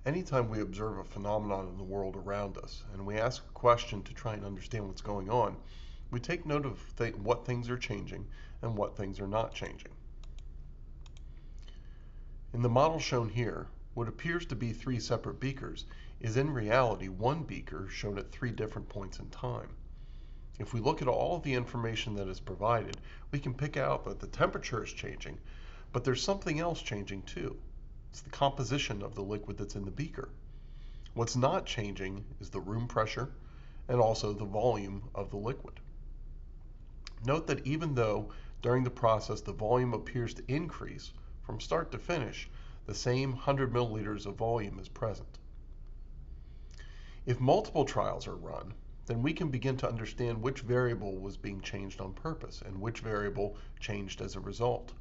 Anytime we observe a phenomenon in the world around us and we ask a question to try and understand what's going on, we take note of what things are changing and what things are not changing. In the model shown here, what appears to be three separate beakers is in reality one beaker shown at three different points in time. If we look at all of the information that is provided, we can pick out that the temperature is changing, but there's something else changing too. It's the composition of the liquid that's in the beaker. What's not changing is the room pressure and also the volume of the liquid. Note that even though during the process the volume appears to increase, from start to finish, the same 100 milliliters of volume is present. If multiple trials are run, then we can begin to understand which variable was being changed on purpose and which variable changed as a result.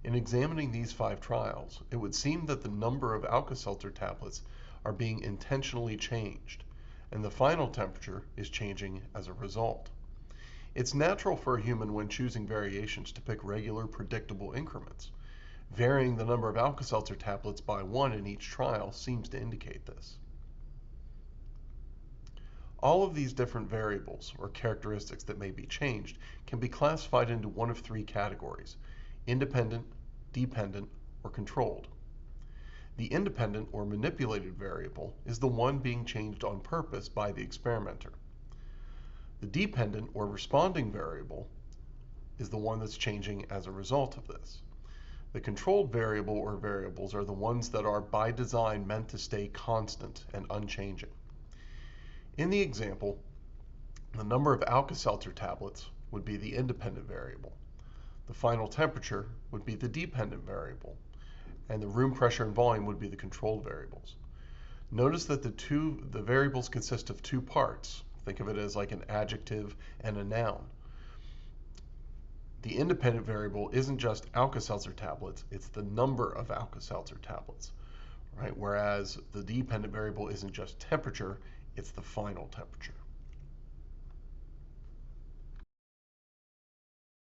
In examining these 5 trials, it would seem that the number of Alka-Seltzer tablets are being intentionally changed, and the final temperature is changing as a result. It's natural for a human when choosing variations to pick regular, predictable increments. Varying the number of Alka-Seltzer tablets by 1 in each trial seems to indicate this. All of these different variables, or characteristics that may be changed, can be classified into one of 3 categories: independent, dependent, or controlled. The independent or manipulated variable is the one being changed on purpose by the experimenter. The dependent or responding variable is the one that's changing as a result of this. The controlled variable or variables are the ones that are by design meant to stay constant and unchanging. In the example, the number of Alka-Seltzer tablets would be the independent variable. The final temperature would be the dependent variable, and the room pressure and volume would be the controlled variables. Notice that the variables consist of 2 parts. Think of it as like an adjective and a noun. The independent variable isn't just Alka-Seltzer tablets, it's the number of Alka-Seltzer tablets, right? Whereas the dependent variable isn't just temperature, it's the final temperature.